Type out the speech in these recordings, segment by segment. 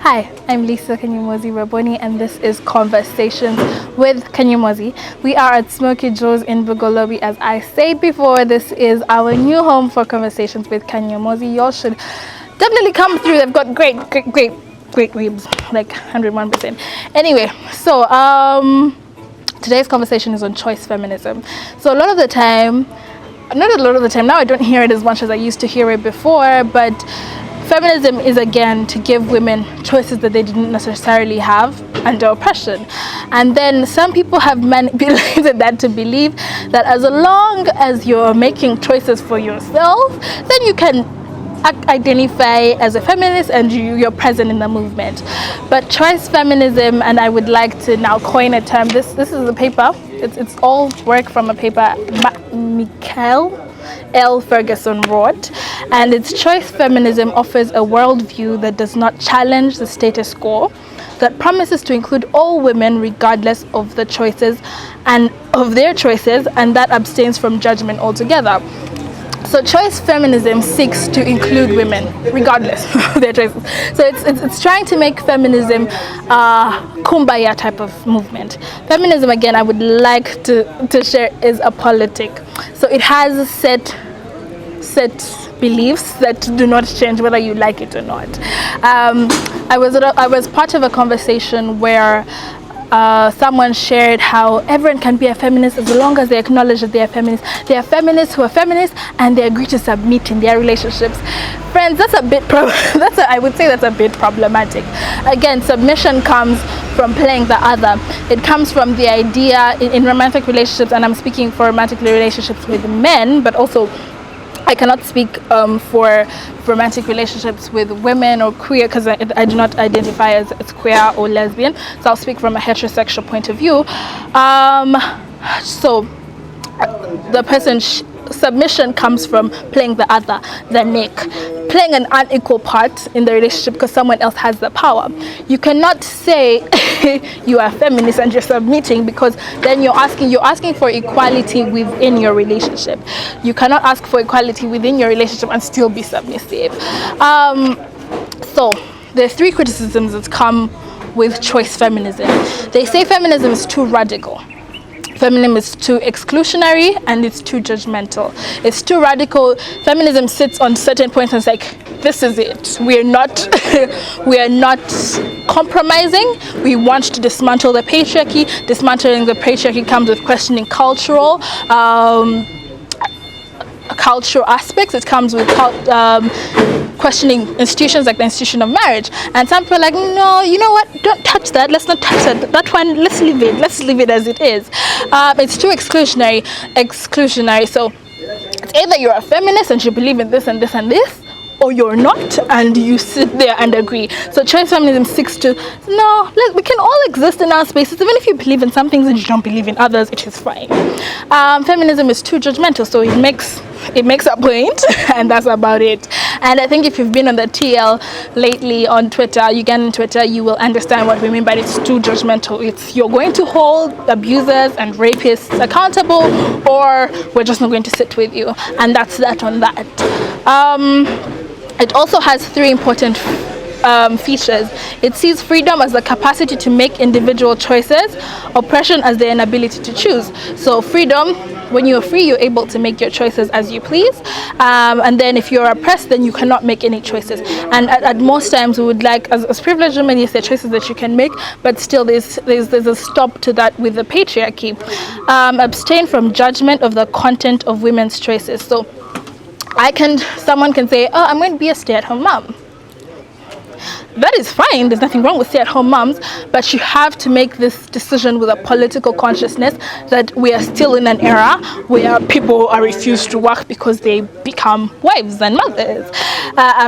Hi, I'm Lisa Kanyomozi Raboni, and this is Conversations with Kanyomozi. We are at Smoky Joe's in Bugolobi. As I said before, this is our new home for Conversations with Kanyomozi. Y'all should definitely come through. They've got great ribs, like 101%. Anyway, so today's conversation is on choice feminism. So not a lot of the time, now I don't hear it as much as I used to hear it before, but feminism is again to give women choices that they didn't necessarily have under oppression. And then some people have manipulated that to believe that as long as you're making choices for yourself, then you can identify as a feminist and you're present in the movement. But choice feminism, and I would like to now coin a term, this is a paper, it's all work from a paper Michael L. Ferguson wrote, and its choice feminism offers a worldview that does not challenge the status quo, that promises to include all women regardless of the choices and of their choices, and that abstains from judgment altogether. So choice feminism seeks to include women regardless of their choices. So it's trying to make feminism a kumbaya type of movement. Feminism, again, I would like to share, is a politic. So it has set beliefs that do not change whether you like it or not. I was part of a conversation where someone shared how everyone can be a feminist as long as they acknowledge that they are feminists. They are feminists who are feminists and they agree to submit in their relationships. Friends, I would say that's a bit problematic. Again, submission comes from playing the other. It comes from the idea in romantic relationships, and I'm speaking for romantic relationships with men, but also I cannot speak for romantic relationships with women or queer, because I do not identify as queer or lesbian. So I'll speak from a heterosexual point of view. So the person's submission comes from playing the other, the Nick, playing an unequal part in the relationship because someone else has the power. You cannot say you are feminist and you're submitting, because then you're asking for equality within your relationship. You cannot ask for equality within your relationship and still be submissive. So there's three criticisms that come with choice feminism. They say feminism is too radical. Feminism is too exclusionary and it's too judgmental. It's too radical. Feminism sits on certain points and it's like, this is it. We are not compromising. We want to dismantle the patriarchy. Dismantling the patriarchy comes with questioning cultural aspects. It comes with questioning institutions like the institution of marriage. And some people are like, no, you know what, don't touch that, let's not touch that one, let's leave it as it is. It's too exclusionary. So it's either you're a feminist and you believe in this and this and this, or you're not and you sit there and agree. So choice feminism seeks to, no, we can all exist in our spaces. Even if you believe in some things and you don't believe in others, it is fine. Feminism is too judgmental, so it makes a point and that's about it. And I think if you've been on the TL lately on Twitter, you will understand what we mean by it's too judgmental. It's you're going to hold abusers and rapists accountable, or we're just not going to sit with you. And that's that on that. It also has three important features. It sees freedom as the capacity to make individual choices, oppression as the inability to choose. So freedom, when you're free, you're able to make your choices as you please. And then if you're oppressed, then you cannot make any choices. And at most times, we would like, as privileged women, yes, there are choices that you can make, but still there's a stop to that with the patriarchy. Abstain from judgment of the content of women's choices. So someone can say, oh, I'm going to be a stay-at-home mom. That is fine, there's nothing wrong with stay-at-home moms, but you have to make this decision with a political consciousness that we are still in an era where people are refused to work because they become wives and mothers.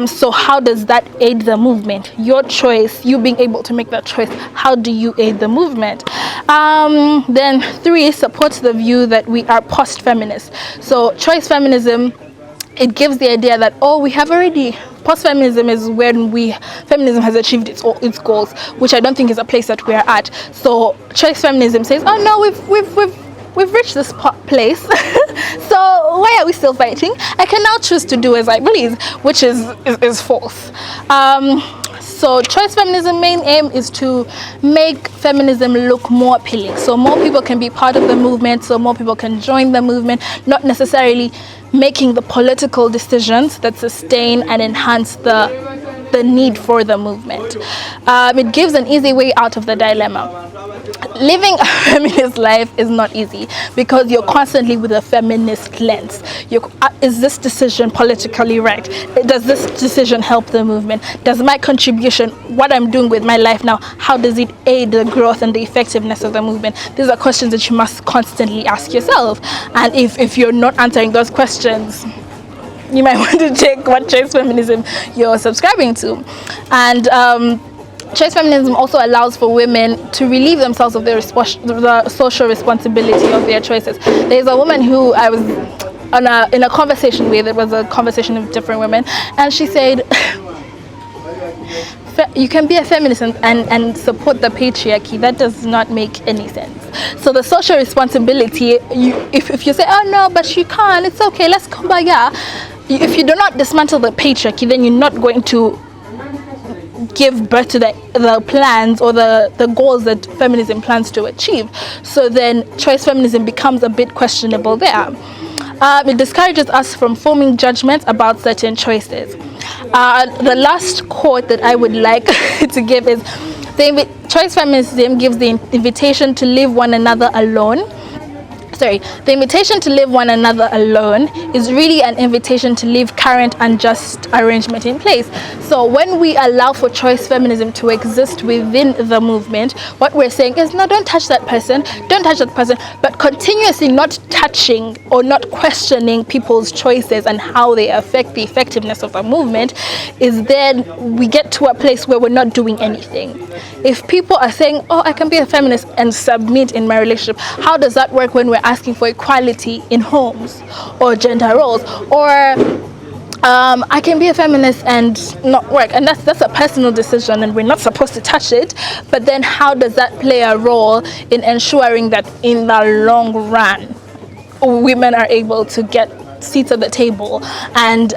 So how does that aid the movement? Your choice, you being able to make that choice, how do you aid the movement? Then 3, supports the view that we are post-feminist. So choice feminism, it gives the idea that, we have already, post-feminism is when feminism has achieved its goals, which I don't think is a place that we are at. So choice feminism says, oh no, we've reached this place, so why are we still fighting? I can now choose to do as I please, which is false. So choice feminism main aim is to make feminism look more appealing, so more people can be part of the movement, so more people can join the movement, not necessarily making the political decisions that sustain and enhance the need for the movement. It gives an easy way out of the dilemma. Living a feminist life is not easy because you're constantly with a feminist lens. Is this decision politically right? Does this decision help the movement? Does my contribution, what I'm doing with my life now, how does it aid the growth and the effectiveness of the movement? These are questions that you must constantly ask yourself. And if you're not answering those questions, you might want to check what choice feminism you're subscribing to. And choice feminism also allows for women to relieve themselves of the social responsibility of their choices. There's a woman who I was in a conversation with. It was a conversation with different women, and she said, you can be a feminist and support the patriarchy. That does not make any sense. So the social responsibility, if you say, oh no, but you can't, it's okay, let's come back, yeah. If you do not dismantle the patriarchy, then you're not going to give birth to the plans or the goals that feminism plans to achieve. So then choice feminism becomes a bit questionable there. It discourages us from forming judgments about certain choices. The last quote that I would like to give is, choice feminism gives the invitation to leave one another alone. The invitation to leave one another alone is really an invitation to leave current unjust arrangement in place. So when we allow for choice feminism to exist within the movement, what we're saying is, no, don't touch that person, but continuously not touching or not questioning people's choices and how they affect the effectiveness of the movement, is then we get to a place where we're not doing anything. If people are saying, oh, I can be a feminist and submit in my relationship, how does that work when we're asking for equality in homes or gender roles? Or I can be a feminist and not work, and that's a personal decision and we're not supposed to touch it. But then how does that play a role in ensuring that in the long run women are able to get seats at the table, and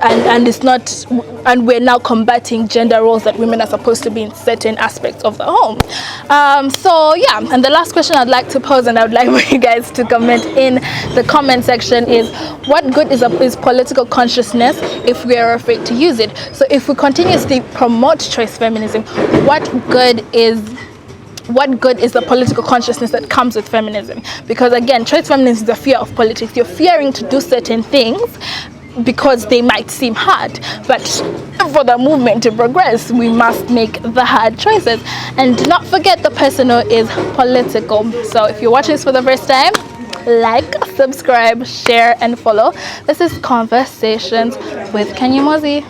it's not, and we're now combating gender roles that women are supposed to be in certain aspects of the home. So yeah, and the last question I'd like to pose, and I would like for you guys to comment in the comment section, is what good is political consciousness if we are afraid to use it? So if we continuously promote choice feminism, what good is the political consciousness that comes with feminism? Because again, choice feminism is the fear of politics. You're fearing to do certain things because they might seem hard, but for the movement to progress, we must make the hard choices. And do not forget, the personal is political. So if you're watching this for the first time, like, subscribe, share, and follow. This is Conversations with Kenyamozi.